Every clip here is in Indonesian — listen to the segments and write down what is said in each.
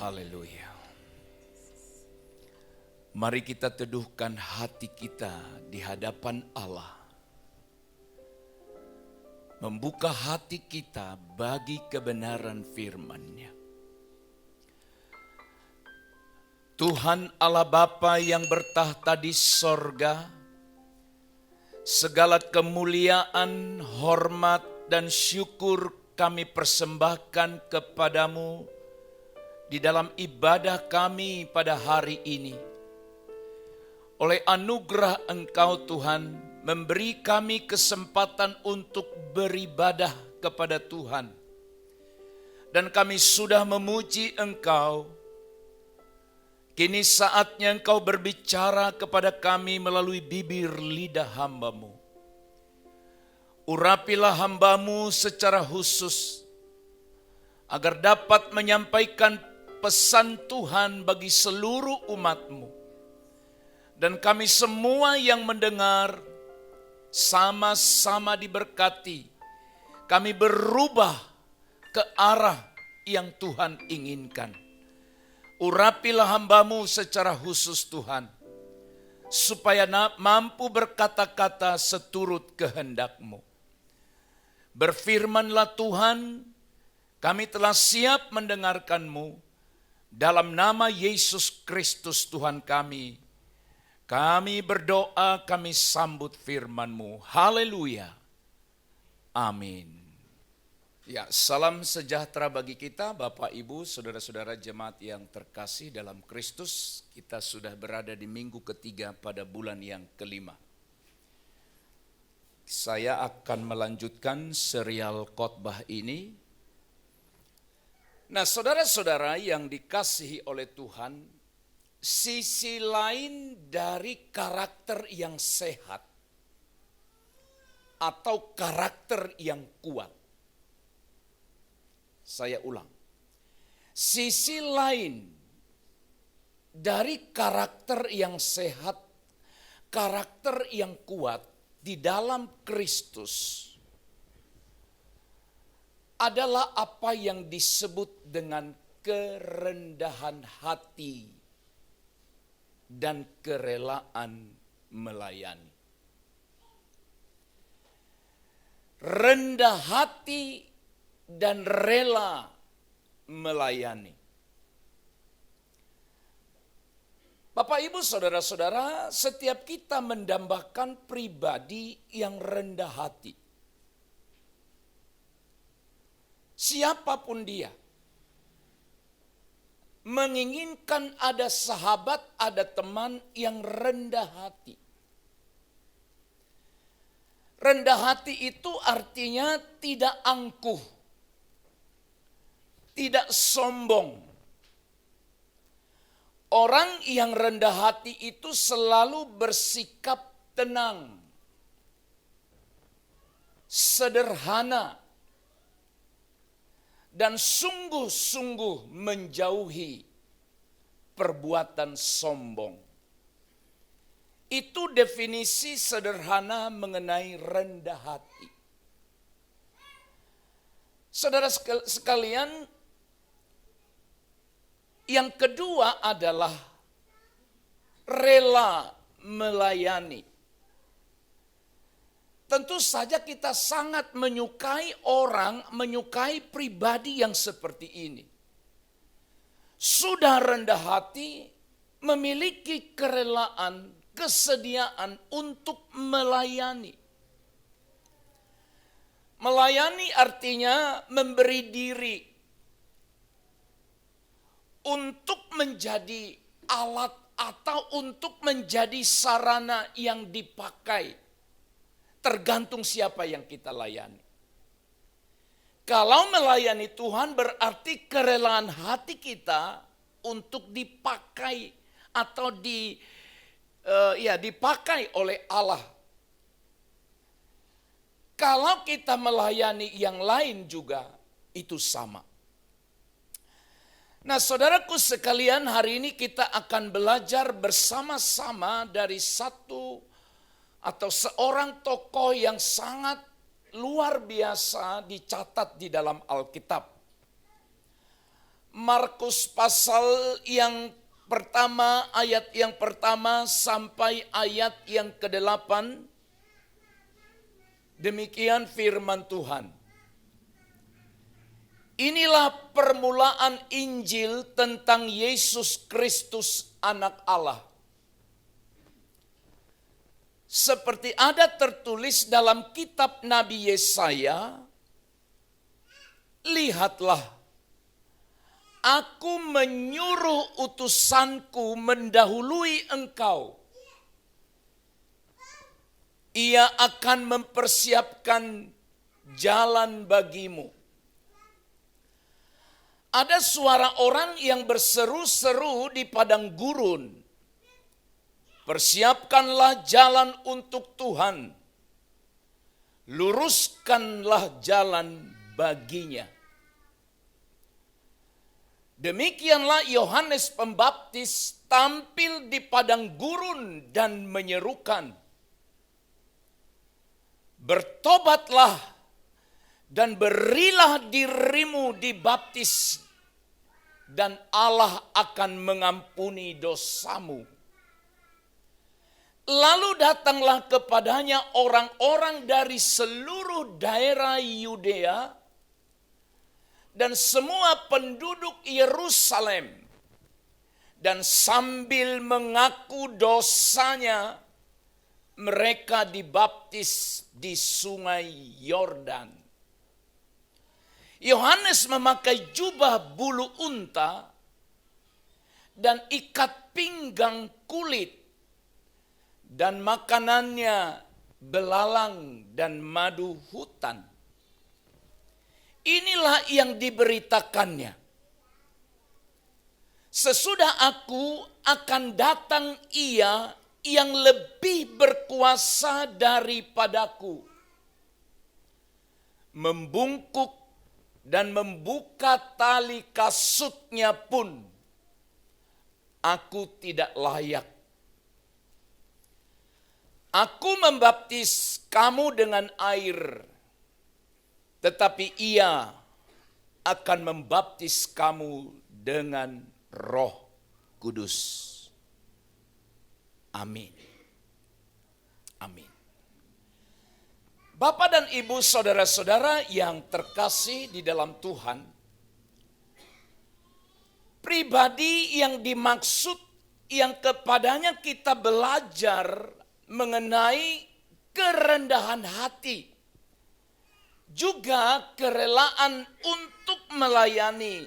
Haleluya. Mari kita teduhkan hati kita di hadapan Allah. Membuka hati kita bagi kebenaran firman-Nya. Tuhan Allah Bapa yang bertahta di sorga, segala kemuliaan, hormat, dan syukur kami persembahkan kepadamu di dalam ibadah kami pada hari ini. Oleh anugerah Engkau Tuhan, memberi kami kesempatan untuk beribadah kepada Tuhan. Dan kami sudah memuji Engkau. Kini saatnya Engkau berbicara kepada kami melalui bibir lidah hamba-Mu. Urapilah hamba-Mu secara khusus, agar dapat menyampaikan pesan Tuhan bagi seluruh umat-Mu. Dan kami semua yang mendengar sama-sama diberkati. Kami berubah ke arah yang Tuhan inginkan. Urapilah hamba-Mu secara khusus Tuhan, supaya mampu berkata-kata seturut kehendak-Mu. Berfirmanlah Tuhan, kami telah siap mendengarkan-Mu. Dalam nama Yesus Kristus Tuhan kami berdoa, kami sambut firman-Mu. Haleluya. Amin. Ya, salam sejahtera bagi kita, Bapak, Ibu, saudara-saudara jemaat yang terkasih dalam Kristus. Kita sudah berada di minggu ketiga pada bulan yang kelima. Saya akan melanjutkan serial khotbah ini. Nah, saudara-saudara yang dikasihi oleh Tuhan, sisi lain dari karakter yang sehat atau karakter yang kuat. Saya ulang. Sisi lain dari karakter yang sehat, karakter yang kuat di dalam Kristus adalah apa yang disebut dengan kerendahan hati dan kerelaan melayani. Rendah hati dan rela melayani. Bapak, Ibu, saudara-saudara, setiap kita mendambakan pribadi yang rendah hati. Siapapun dia, menginginkan ada sahabat, ada teman yang rendah hati. Rendah hati itu artinya tidak angkuh, tidak sombong. Orang yang rendah hati itu selalu bersikap tenang, sederhana, dan sungguh-sungguh menjauhi perbuatan sombong. Itu definisi sederhana mengenai rendah hati. Saudara sekalian, yang kedua adalah rela melayani. Tentu saja kita sangat menyukai pribadi yang seperti ini. Sudah rendah hati, memiliki kerelaan, kesediaan untuk melayani. Melayani artinya memberi diri untuk menjadi alat atau untuk menjadi sarana yang dipakai. Tergantung siapa yang kita layani. Kalau melayani Tuhan berarti kerelaan hati kita untuk dipakai atau dipakai oleh Allah. Kalau kita melayani yang lain juga itu sama. Nah, saudaraku sekalian, hari ini kita akan belajar bersama-sama dari satu atau seorang tokoh yang sangat luar biasa dicatat di dalam Alkitab. Markus pasal yang pertama, ayat yang pertama sampai ayat yang ke-8. Demikian firman Tuhan. Inilah permulaan Injil tentang Yesus Kristus Anak Allah. Seperti ada tertulis dalam kitab Nabi Yesaya, lihatlah, aku menyuruh utusanku mendahului engkau. Ia akan mempersiapkan jalan bagimu. Ada suara orang yang berseru-seru di padang gurun. Persiapkanlah jalan untuk Tuhan. Luruskanlah jalan baginya. Demikianlah Yohanes Pembaptis tampil di padang gurun dan menyerukan, bertobatlah dan berilah dirimu dibaptis, dan Allah akan mengampuni dosamu. Lalu datanglah kepadanya orang-orang dari seluruh daerah Yudea dan semua penduduk Yerusalem, dan sambil mengaku dosanya, mereka dibaptis di sungai Yordan. Yohanes memakai jubah bulu unta dan ikat pinggang kulit, dan makanannya belalang dan madu hutan. Inilah yang diberitakannya. Sesudah aku akan datang Ia yang lebih berkuasa daripadaku, membungkuk dan membuka tali kasutnya pun aku tidak layak. Aku membaptis kamu dengan air, tetapi Ia akan membaptis kamu dengan Roh Kudus. Amin. Amin. Bapak dan Ibu, saudara-saudara yang terkasih di dalam Tuhan, pribadi yang dimaksud yang kepadanya kita belajar mengenai kerendahan hati, juga kerelaan untuk melayani,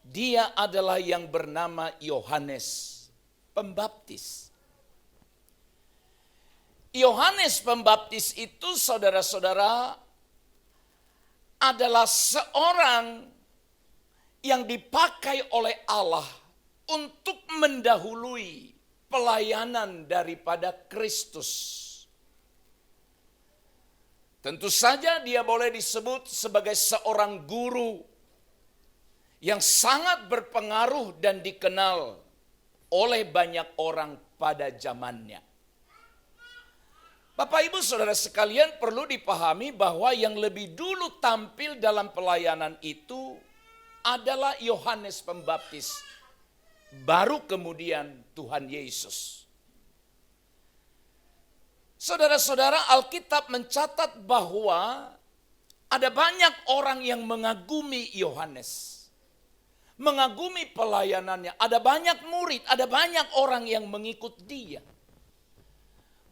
dia adalah yang bernama Yohanes Pembaptis. Yohanes Pembaptis itu, saudara-saudara, adalah seorang yang dipakai oleh Allah untuk mendahului pelayanan daripada Kristus. Tentu saja dia boleh disebut sebagai seorang guru yang sangat berpengaruh dan dikenal oleh banyak orang pada zamannya. Bapak Ibu Saudara sekalian, perlu dipahami bahwa yang lebih dulu tampil dalam pelayanan itu adalah Yohanes Pembaptis. Baru kemudian Tuhan Yesus. Saudara-saudara, Alkitab mencatat bahwa ada banyak orang yang mengagumi Yohanes. Mengagumi pelayanannya. Ada banyak murid, ada banyak orang yang mengikut dia.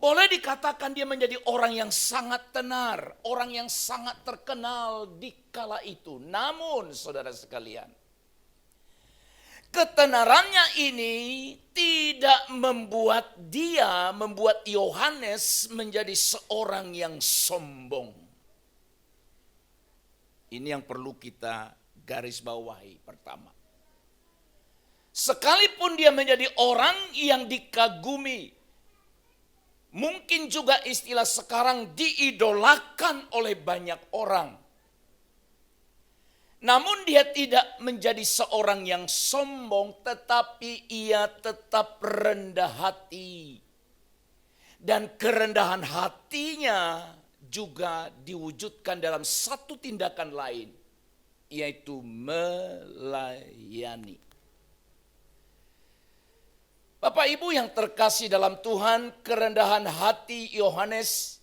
Boleh dikatakan dia menjadi orang yang sangat tenar, orang yang sangat terkenal di kala itu. Namun saudara sekalian, ketenarannya ini tidak membuat Yohanes menjadi seorang yang sombong. Ini yang perlu kita garis bawahi pertama. Sekalipun dia menjadi orang yang dikagumi, mungkin juga istilah sekarang diidolakan oleh banyak orang. Namun dia tidak menjadi seorang yang sombong, tetapi ia tetap rendah hati. Dan kerendahan hatinya juga diwujudkan dalam satu tindakan lain, yaitu melayani. Bapak Ibu yang terkasih dalam Tuhan, kerendahan hati Yohanes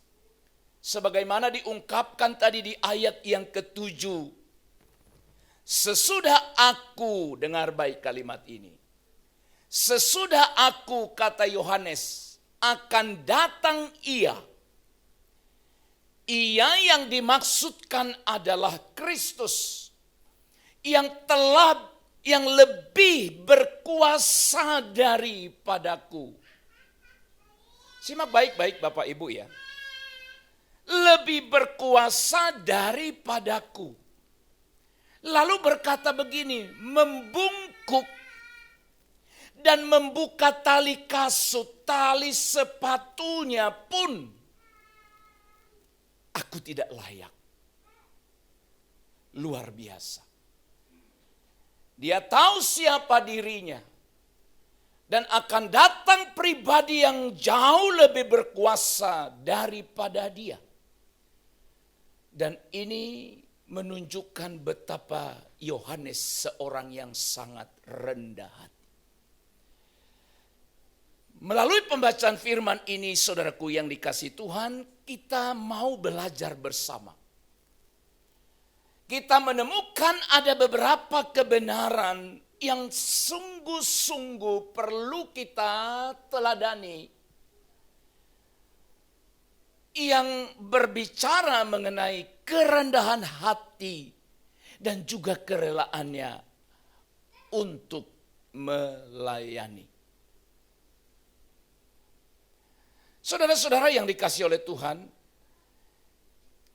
sebagaimana diungkapkan tadi di ayat yang ke-7. Sesudah aku, dengar baik kalimat ini. Sesudah aku, kata Yohanes, akan datang ia. Ia yang dimaksudkan adalah Kristus yang lebih berkuasa daripadaku. Simak baik-baik Bapak Ibu ya. Lebih berkuasa daripadaku. Lalu berkata begini, membungkuk dan membuka tali kasut, tali sepatunya pun aku tidak layak. Luar biasa. Dia tahu siapa dirinya. Dan akan datang pribadi yang jauh lebih berkuasa daripada dia. Dan ini menunjukkan betapa Yohanes seorang yang sangat rendah hati. Melalui pembacaan firman ini, saudaraku yang dikasihi Tuhan, kita mau belajar bersama. Kita menemukan ada beberapa kebenaran yang sungguh-sungguh perlu kita teladani. Yang berbicara mengenai kerendahan hati dan juga kerelaannya untuk melayani. Saudara-saudara yang dikasihi oleh Tuhan,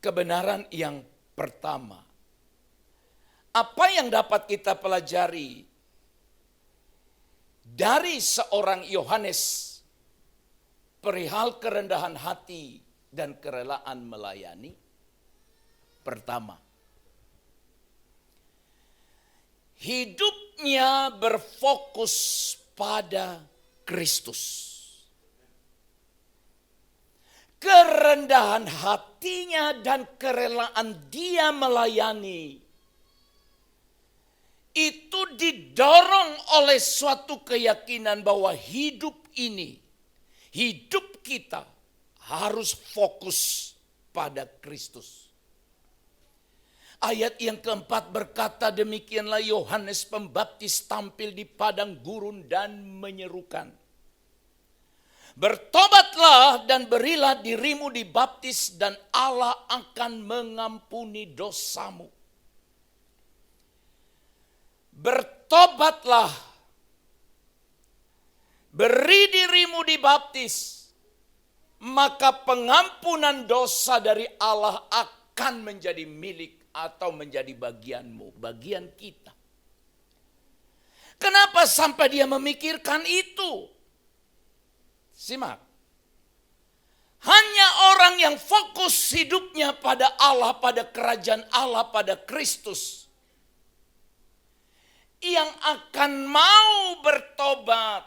kebenaran yang pertama, apa yang dapat kita pelajari dari seorang Yohanes perihal kerendahan hati dan kerelaan melayani? Pertama, hidupnya berfokus pada Kristus. Kerendahan hatinya dan kerelaan dia melayani itu didorong oleh suatu keyakinan bahwa hidup ini, hidup kita harus fokus pada Kristus. Ayat yang keempat berkata, demikianlah Yohanes Pembaptis tampil di padang gurun dan menyerukan, bertobatlah dan berilah dirimu dibaptis dan Allah akan mengampuni dosamu. Bertobatlah, beri dirimu dibaptis, maka pengampunan dosa dari Allah akan menjadi milik atau menjadi bagianmu, bagian kita. Kenapa sampai dia memikirkan itu? Simak. Hanya orang yang fokus hidupnya pada Allah, pada kerajaan Allah, pada Kristus, yang akan mau bertobat,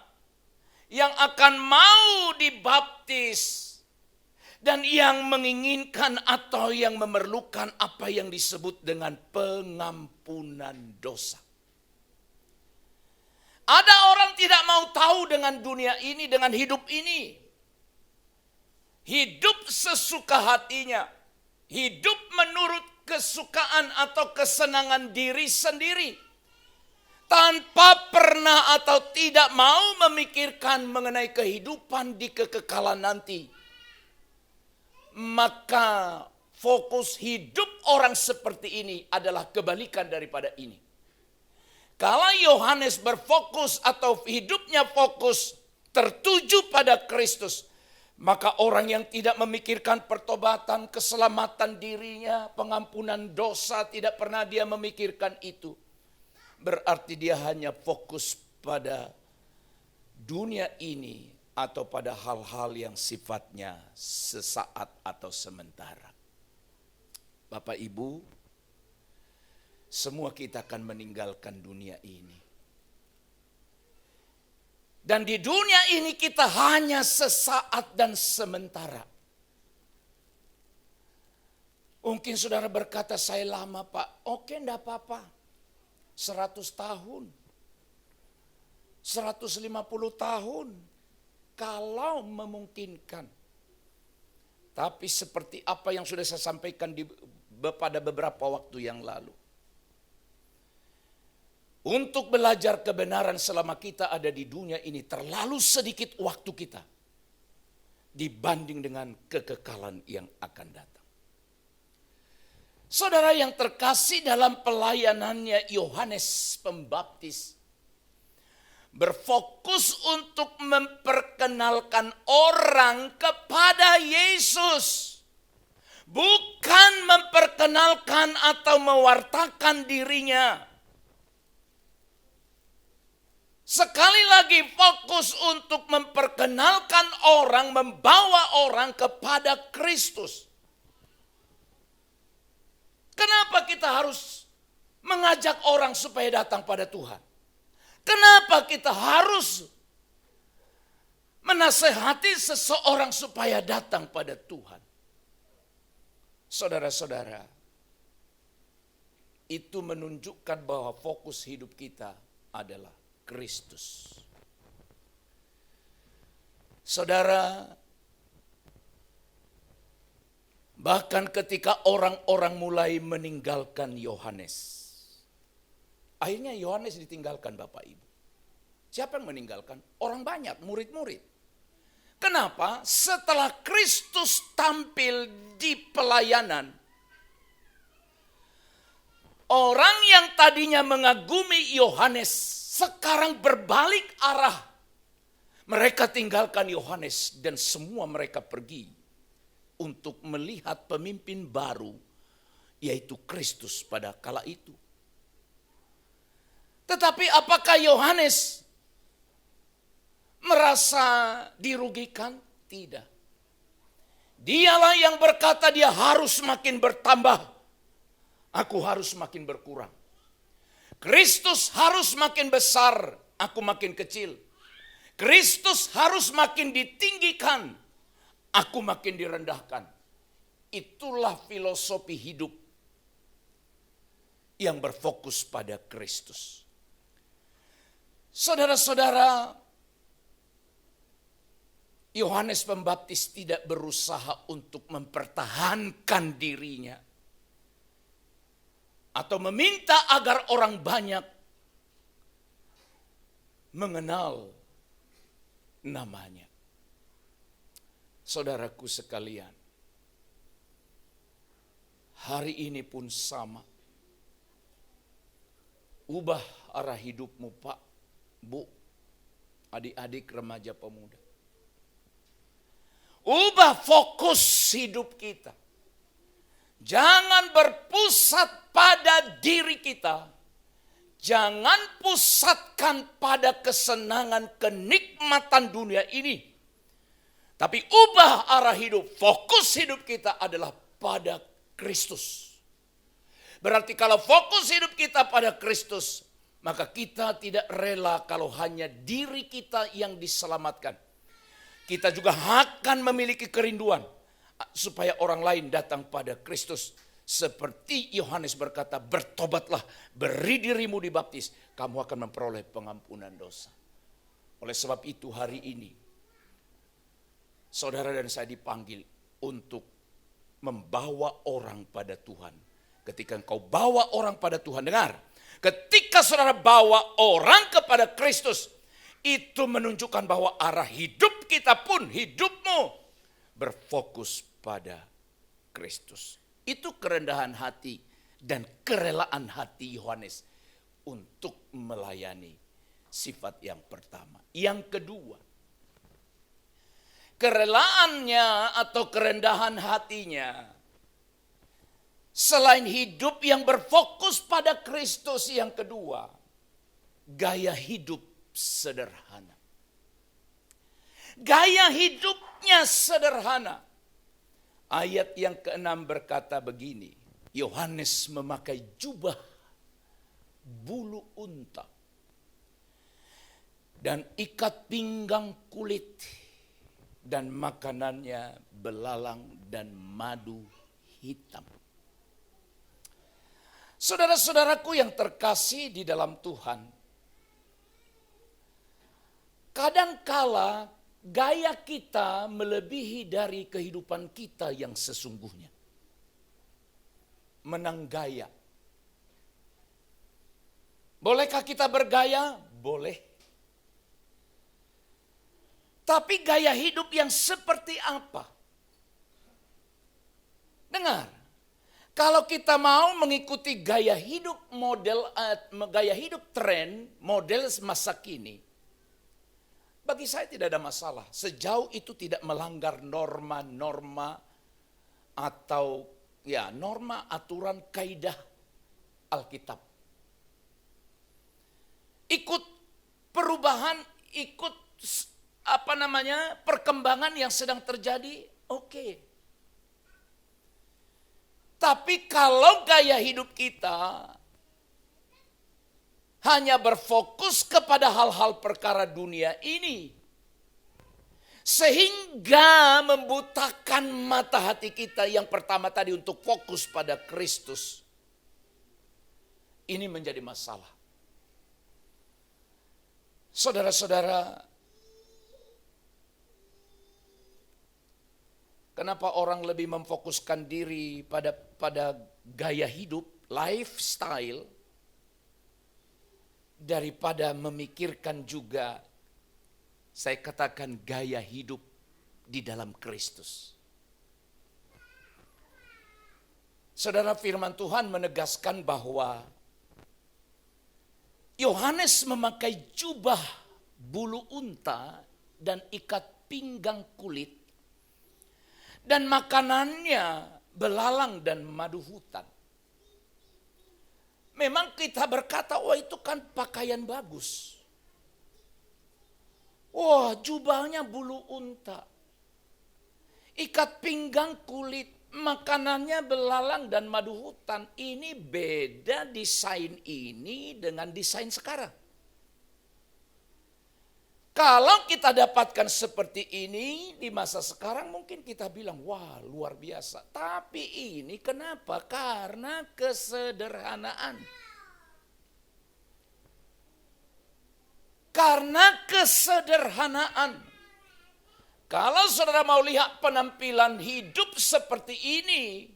yang akan mau dibaptis, dan yang menginginkan atau yang memerlukan apa yang disebut dengan pengampunan dosa. Ada orang tidak mau tahu dengan dunia ini, dengan hidup ini. Hidup sesuka hatinya. Hidup menurut kesukaan atau kesenangan diri sendiri. Tanpa pernah atau tidak mau memikirkan mengenai kehidupan di kekekalan nanti. Maka fokus hidup orang seperti ini adalah kebalikan daripada ini. Kalau Yohanes berfokus atau hidupnya fokus tertuju pada Kristus, maka orang yang tidak memikirkan pertobatan, keselamatan dirinya, pengampunan dosa, tidak pernah dia memikirkan itu. Berarti dia hanya fokus pada dunia ini atau pada hal-hal yang sifatnya sesaat atau sementara. Bapak Ibu, semua kita akan meninggalkan dunia ini. Dan di dunia ini kita hanya sesaat dan sementara. Mungkin saudara berkata, saya lama Pak. Oke, enggak apa-apa. 100 tahun. 150 tahun. Kalau memungkinkan. Tapi seperti apa yang sudah saya sampaikan pada beberapa waktu yang lalu. Untuk belajar kebenaran selama kita ada di dunia ini terlalu sedikit waktu kita. Dibanding dengan kekekalan yang akan datang. Saudara yang terkasih, dalam pelayanannya Yohanes Pembaptis berfokus untuk memperkenalkan orang kepada Yesus. Bukan memperkenalkan atau mewartakan dirinya. Sekali lagi fokus untuk memperkenalkan orang, membawa orang kepada Kristus. Kenapa kita harus mengajak orang supaya datang pada Tuhan? Kenapa kita harus menasehati seseorang supaya datang pada Tuhan? Saudara-saudara, itu menunjukkan bahwa fokus hidup kita adalah Kristus. Saudara, bahkan ketika orang-orang mulai meninggalkan Yohanes. Akhirnya Yohanes ditinggalkan Bapak Ibu. Siapa yang meninggalkan? Orang banyak, murid-murid. Kenapa? Setelah Kristus tampil di pelayanan. Orang yang tadinya mengagumi Yohanes sekarang berbalik arah. Mereka tinggalkan Yohanes dan semua mereka pergi untuk melihat pemimpin baru, yaitu Kristus pada kala itu. Tetapi apakah Yohanes merasa dirugikan? Tidak. Dialah yang berkata dia harus makin bertambah, aku harus makin berkurang. Kristus harus makin besar, aku makin kecil. Kristus harus makin ditinggikan, aku makin direndahkan. Itulah filosofi hidup yang berfokus pada Kristus. Saudara-saudara, Yohanes Pembaptis tidak berusaha untuk mempertahankan dirinya atau meminta agar orang banyak mengenal namanya. Saudaraku sekalian, hari ini pun sama. Ubah arah hidupmu Pak, Bu, adik-adik remaja pemuda. Ubah fokus hidup kita. Jangan berpusat pada diri kita. Jangan pusatkan pada kesenangan, kenikmatan dunia ini. Tapi ubah arah hidup, fokus hidup kita adalah pada Kristus. Berarti kalau fokus hidup kita pada Kristus, maka kita tidak rela kalau hanya diri kita yang diselamatkan. Kita juga akan memiliki kerinduan supaya orang lain datang pada Kristus. Seperti Yohanes berkata, bertobatlah, beri dirimu dibaptis, kamu akan memperoleh pengampunan dosa. Oleh sebab itu hari ini, saudara dan saya dipanggil untuk membawa orang pada Tuhan. Ketika engkau bawa orang pada Tuhan, dengar. Ketika saudara bawa orang kepada Kristus, itu menunjukkan bahwa arah hidup kita pun, hidupmu, berfokus pada Kristus. Itu kerendahan hati dan kerelaan hati Yohanes untuk melayani sifat yang pertama. Yang kedua, kerelaannya atau kerendahan hatinya, selain hidup yang berfokus pada Kristus, yang kedua, gaya hidup sederhana. Gaya hidupnya sederhana. Ayat yang ke-6 berkata begini, Yohanes memakai jubah bulu unta dan ikat pinggang kulit, dan makanannya belalang dan madu hitam. Saudara-saudaraku yang terkasih di dalam Tuhan, kadangkala gaya kita melebihi dari kehidupan kita yang sesungguhnya. Menang gaya. Bolehkah kita bergaya? Boleh. Tapi gaya hidup yang seperti apa? Dengar, kalau kita mau mengikuti gaya hidup tren model masa kini, bagi saya tidak ada masalah. Sejauh itu tidak melanggar norma-norma atau norma, aturan, kaidah Alkitab. Ikut perubahan, ikut perkembangan yang sedang terjadi, oke. Tapi kalau gaya hidup kita hanya berfokus kepada hal-hal perkara dunia ini, sehingga membutakan mata hati kita yang pertama tadi untuk fokus pada Kristus, ini menjadi masalah. Saudara-saudara, kenapa orang lebih memfokuskan diri pada gaya hidup, lifestyle, daripada memikirkan juga, saya katakan, gaya hidup di dalam Kristus. Saudara, firman Tuhan menegaskan bahwa Yohanes memakai jubah bulu unta dan ikat pinggang kulit, dan makanannya belalang dan madu hutan. Memang kita berkata, wah itu kan pakaian bagus. Wah jubahnya bulu unta. Ikat pinggang kulit, makanannya belalang dan madu hutan. Ini beda desain ini dengan desain sekarang. Kalau kita dapatkan seperti ini di masa sekarang, mungkin kita bilang, wah luar biasa. Tapi ini kenapa? Karena kesederhanaan. Karena kesederhanaan. Kalau saudara mau lihat penampilan hidup seperti ini,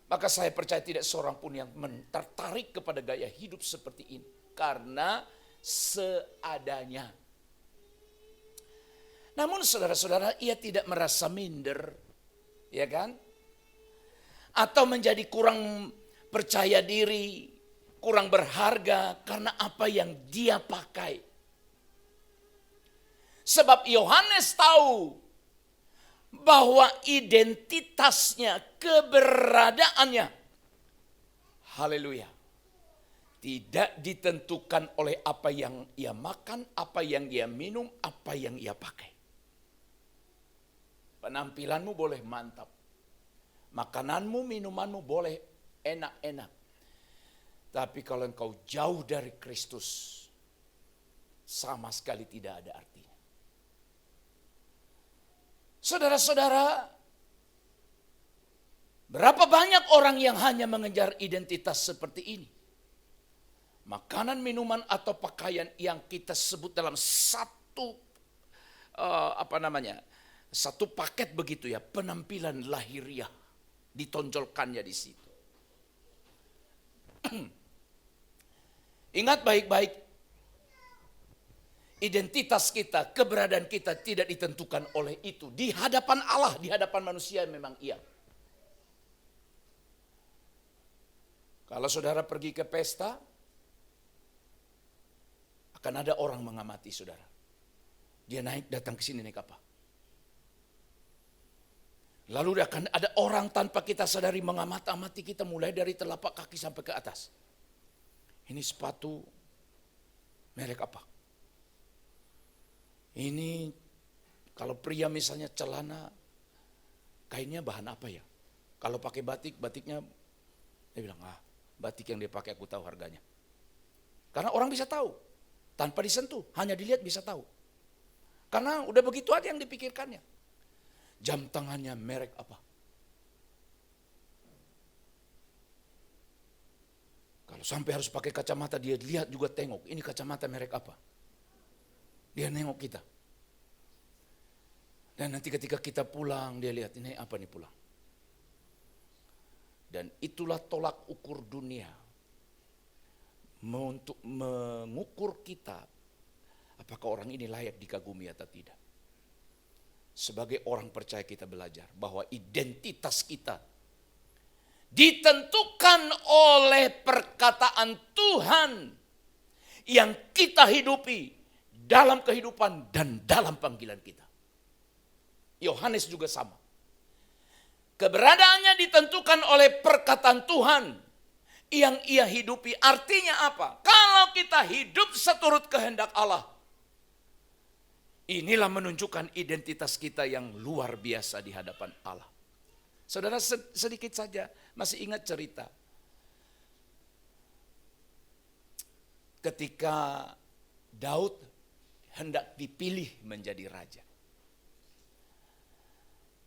maka saya percaya tidak seorang pun yang tertarik kepada gaya hidup seperti ini. Karena seadanya. Namun saudara-saudara, ia tidak merasa minder, ya kan? Atau menjadi kurang percaya diri, kurang berharga karena apa yang dia pakai. Sebab Yohanes tahu bahwa identitasnya, keberadaannya, haleluya, tidak ditentukan oleh apa yang ia makan, apa yang ia minum, apa yang ia pakai. Penampilanmu boleh mantap. Makananmu, minumanmu boleh enak-enak. Tapi kalau engkau jauh dari Kristus, sama sekali tidak ada artinya. Saudara-saudara, berapa banyak orang yang hanya mengejar identitas seperti ini? Makanan, minuman, atau pakaian yang kita sebut dalam satu satu paket begitu ya, penampilan lahiriah ditonjolkannya di situ. Ingat baik-baik, identitas kita, keberadaan kita tidak ditentukan oleh itu. Di hadapan Allah, di hadapan manusia memang iya. Kalau saudara pergi ke pesta, akan ada orang mengamati saudara. Dia datang ke sini naik apa? Lalu akan ada orang tanpa kita sadari mengamati kita mulai dari telapak kaki sampai ke atas. Ini sepatu merek apa? Ini kalau pria misalnya celana kainnya bahan apa ya? Kalau pakai batiknya dia bilang, batik yang dia pakai aku tahu harganya. Karena orang bisa tahu tanpa disentuh, hanya dilihat bisa tahu. Karena udah begitu aja yang dipikirkannya. Jam tangannya merek apa? Kalau sampai harus pakai kacamata, dia lihat juga tengok, ini kacamata merek apa. Dia nengok kita. Dan nanti ketika kita pulang, dia lihat, ini apa nih pulang. Dan itulah tolak ukur dunia. Untuk mengukur kita, apakah orang ini layak dikagumi atau tidak. Sebagai orang percaya kita belajar bahwa identitas kita ditentukan oleh perkataan Tuhan yang kita hidupi dalam kehidupan dan dalam panggilan kita. Yohanes juga sama. Keberadaannya ditentukan oleh perkataan Tuhan yang ia hidupi. Artinya apa? Kalau kita hidup seturut kehendak Allah, inilah menunjukkan identitas kita yang luar biasa di hadapan Allah. Saudara, sedikit saja masih ingat cerita. Ketika Daud hendak dipilih menjadi raja.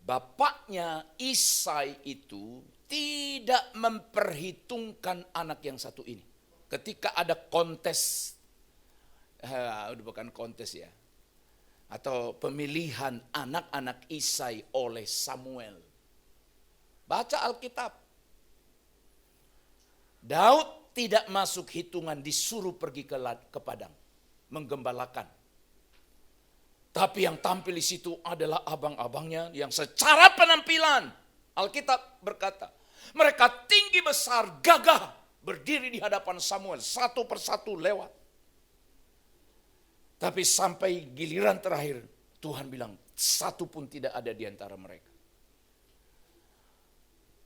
Bapaknya Isai itu tidak memperhitungkan anak yang satu ini. Ketika ada kontes, bukan kontes ya, atau pemilihan anak-anak Isai oleh Samuel. Baca Alkitab. Daud tidak masuk hitungan, disuruh pergi ke padang, menggembalakan. Tapi yang tampil di situ adalah abang-abangnya yang secara penampilan, Alkitab berkata, mereka tinggi besar, gagah, berdiri di hadapan Samuel, satu persatu lewat. Tapi sampai giliran terakhir, Tuhan bilang, satu pun tidak ada di antara mereka.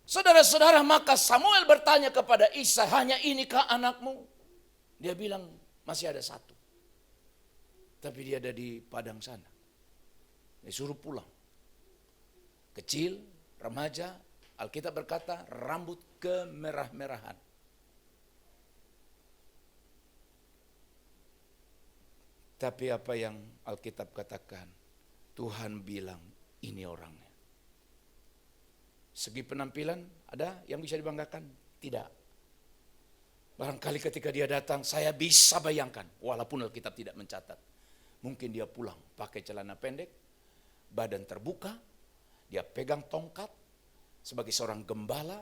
Saudara-saudara, maka Samuel bertanya kepada Isai, hanya inikah anakmu? Dia bilang, masih ada satu. Tapi dia ada di padang sana. Disuruh pulang. Kecil, remaja, Alkitab berkata rambut kemerah-merahan. Tapi apa yang Alkitab katakan? Tuhan bilang ini orangnya. Segi penampilan ada yang bisa dibanggakan? Tidak. Barangkali ketika dia datang saya bisa bayangkan, walaupun Alkitab tidak mencatat. Mungkin dia pulang pakai celana pendek, badan terbuka, dia pegang tongkat sebagai seorang gembala,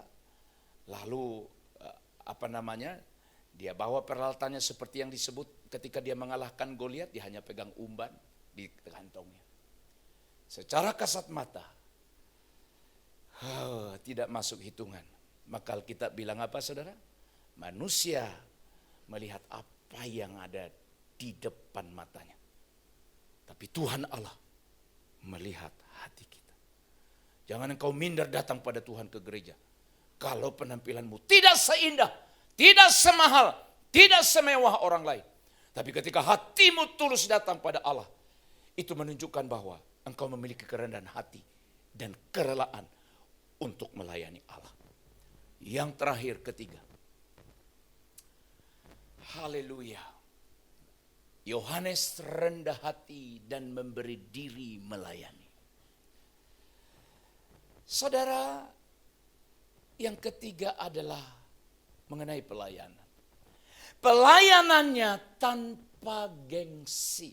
lalu dia bawa peralatannya seperti yang disebut ketika dia mengalahkan Goliat, dia hanya pegang umban di kantongnya. Secara kasat mata, tidak masuk hitungan. Maka Alkitab bilang apa saudara? Manusia melihat apa yang ada di depan matanya. Tapi Tuhan Allah melihat hati kita. Jangan engkau minder datang pada Tuhan ke gereja. Kalau penampilanmu tidak seindah, tidak semahal, tidak semewah orang lain. Tapi ketika hatimu tulus datang pada Allah, itu menunjukkan bahwa engkau memiliki kerendahan hati dan kerelaan untuk melayani Allah. Yang terakhir, ketiga. Haleluya. Yohanes rendah hati dan memberi diri melayani. Saudara, yang ketiga adalah mengenai pelayanan. Pelayanannya tanpa gengsi.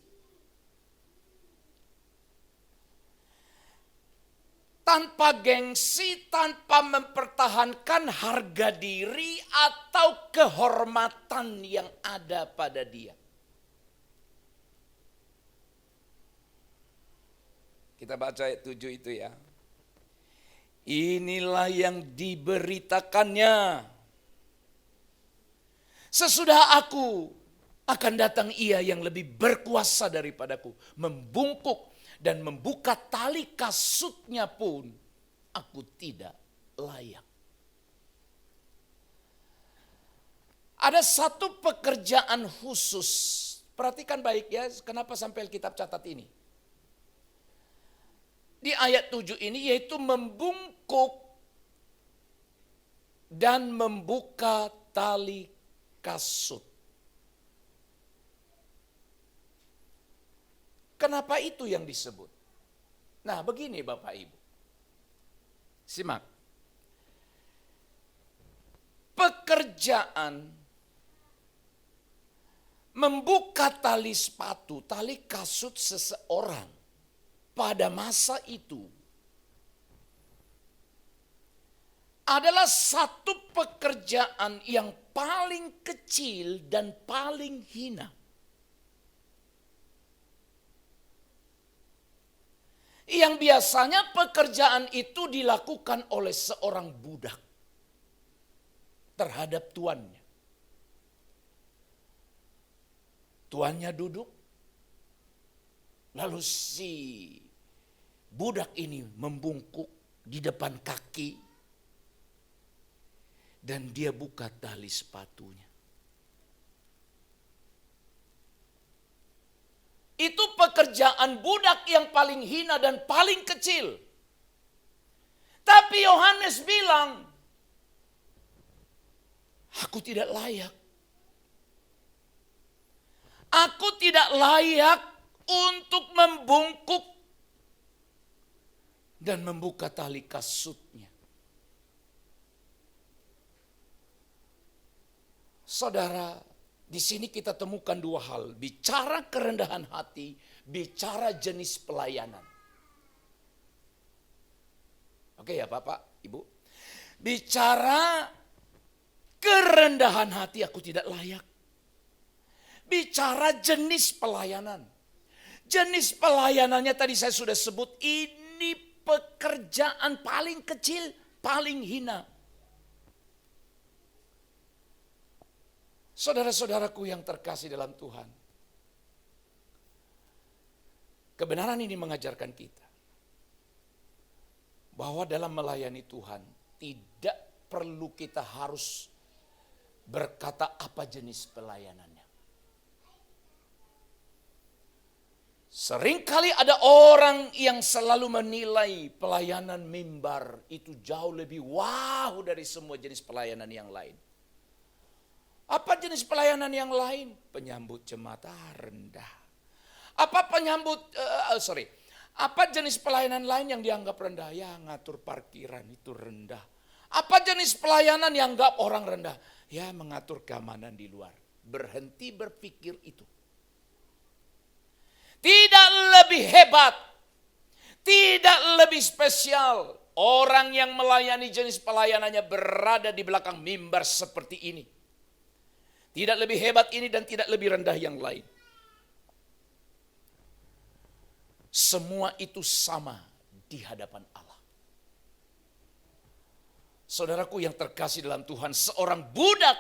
Tanpa gengsi, tanpa mempertahankan harga diri atau kehormatan yang ada pada dia. Kita baca ayat 7 itu ya. Inilah yang diberitakannya. Sesudah aku akan datang ia yang lebih berkuasa daripadaku. Membungkuk dan membuka tali kasutnya pun aku tidak layak. Ada satu pekerjaan khusus. Perhatikan baik ya, kenapa sampai Alkitab catat ini. Di ayat 7 ini yaitu membungkuk dan membuka tali kasut. Kenapa itu yang disebut? Nah begini Bapak Ibu. Simak. Pekerjaan membuka tali sepatu, tali kasut seseorang pada masa itu adalah satu pekerjaan yang paling kecil dan paling hina. Yang biasanya pekerjaan itu dilakukan oleh seorang budak terhadap tuannya. Tuannya duduk, lalu si budak ini membungkuk di depan kaki dan dia buka tali sepatunya. Itu pekerjaan budak yang paling hina dan paling kecil. Tapi Yohanes bilang, aku tidak layak. Aku tidak layak untuk membungkuk dan membuka tali kasutnya. Saudara, di sini kita temukan dua hal. Bicara kerendahan hati, bicara jenis pelayanan. Oke ya Bapak, Ibu. Bicara kerendahan hati, aku tidak layak. Bicara jenis pelayanan. Jenis pelayanannya tadi saya sudah sebut, ini pekerjaan paling kecil, paling hina. Saudara-saudaraku yang terkasih dalam Tuhan. Kebenaran ini mengajarkan kita bahwa dalam melayani Tuhan tidak perlu kita harus berkata apa jenis pelayanannya. Seringkali ada orang yang selalu menilai pelayanan mimbar itu jauh lebih wow dari semua jenis pelayanan yang lain. Apa jenis pelayanan yang lain? Penyambut jemaat rendah. Apa jenis pelayanan lain yang dianggap rendah? Ya, ngatur parkiran itu rendah. Apa jenis pelayanan yang anggap orang rendah? Ya, mengatur keamanan di luar. Berhenti berpikir itu. Tidak lebih hebat, tidak lebih spesial orang yang melayani jenis pelayanannya berada di belakang mimbar seperti ini. Tidak lebih hebat ini dan tidak lebih rendah yang lain. Semua itu sama di hadapan Allah. Saudaraku yang terkasih dalam Tuhan, seorang budak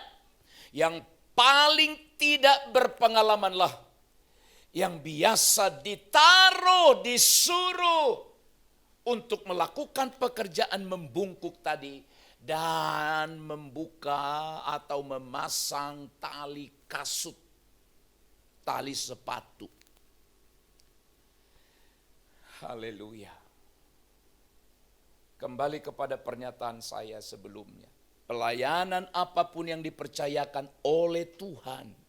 yang paling tidak berpengalamanlah, yang biasa disuruh untuk melakukan pekerjaan membungkuk tadi dan membuka atau memasang tali kasut, tali sepatu. Haleluya. Kembali kepada pernyataan saya sebelumnya. Pelayanan apapun yang dipercayakan oleh Tuhan.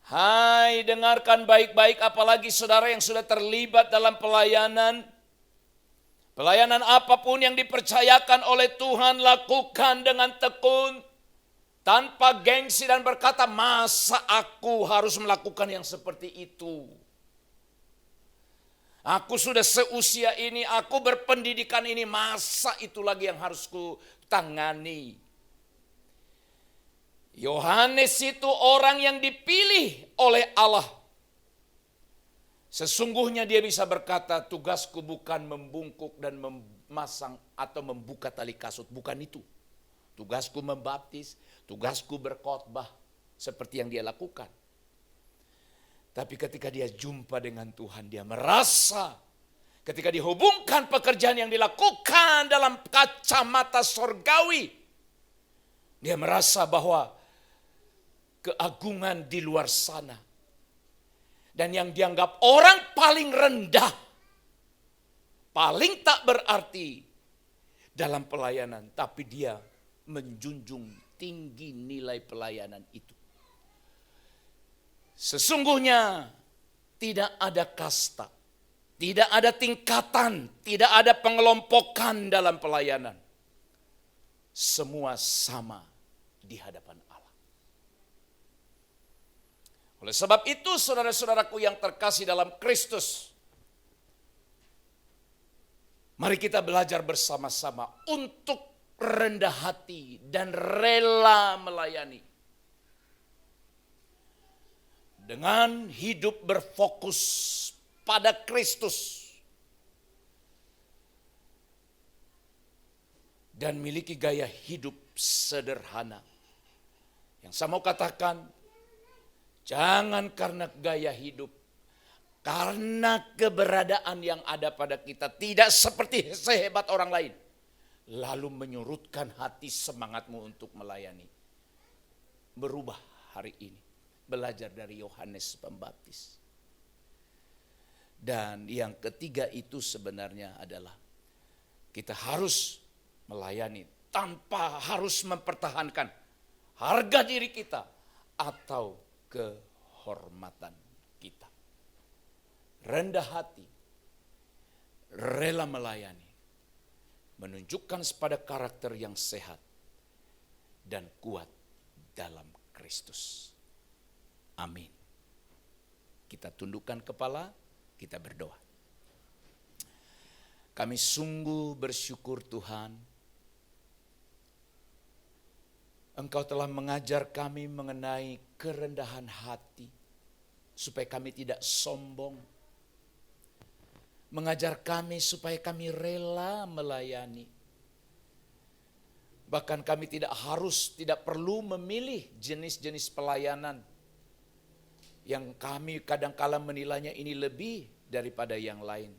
Hai, dengarkan baik-baik, apalagi saudara yang sudah terlibat dalam pelayanan. Pelayanan apapun yang dipercayakan oleh Tuhan, lakukan dengan tekun. Tanpa gengsi dan berkata, masa aku harus melakukan yang seperti itu? Aku sudah seusia ini, aku berpendidikan ini, masa itu lagi yang harus ku tangani? Yohanes itu orang yang dipilih oleh Allah. Sesungguhnya dia bisa berkata, tugasku bukan membungkuk dan memasang atau membuka tali kasut, bukan itu. Tugasku membaptis, tugasku berkhotbah, seperti yang dia lakukan. Tapi ketika dia jumpa dengan Tuhan, dia merasa ketika dihubungkan pekerjaan yang dilakukan dalam kacamata sorgawi, dia merasa bahwa keagungan di luar sana. Dan yang dianggap orang paling rendah, paling tak berarti dalam pelayanan. Tapi dia menjunjung tinggi nilai pelayanan itu. Sesungguhnya tidak ada kasta, tidak ada tingkatan, tidak ada pengelompokan dalam pelayanan. Semua sama di hadapan Allah. Oleh sebab itu, saudara-saudaraku yang terkasih dalam Kristus, mari kita belajar bersama-sama untuk rendah hati dan rela melayani. Dengan hidup berfokus pada Kristus dan miliki gaya hidup sederhana. Yang saya mau katakan, jangan karena gaya hidup, karena keberadaan yang ada pada kita tidak seperti sehebat orang lain, lalu menyurutkan hati semangatmu untuk melayani. Berubah hari ini. Belajar dari Yohanes Pembaptis. Dan yang ketiga itu sebenarnya adalah kita harus melayani tanpa harus mempertahankan harga diri kita atau kehormatan kita. Rendah hati, rela melayani, menunjukkan pada karakter yang sehat dan kuat dalam Kristus. Amin. Kita tundukkan kepala, kita berdoa. Kami sungguh bersyukur Tuhan, Engkau telah mengajar kami mengenai kerendahan hati, supaya kami tidak sombong. Mengajar kami supaya kami rela melayani. Bahkan kami tidak perlu memilih jenis-jenis pelayanan yang kami kadangkala menilainya ini lebih daripada yang lain.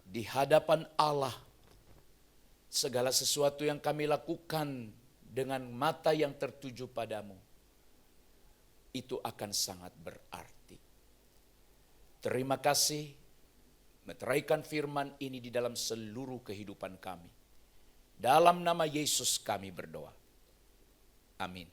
Di hadapan Allah, segala sesuatu yang kami lakukan dengan mata yang tertuju padamu, itu akan sangat berarti. Terima kasih, meteraikan firman ini di dalam seluruh kehidupan kami. Dalam nama Yesus kami berdoa. Amin.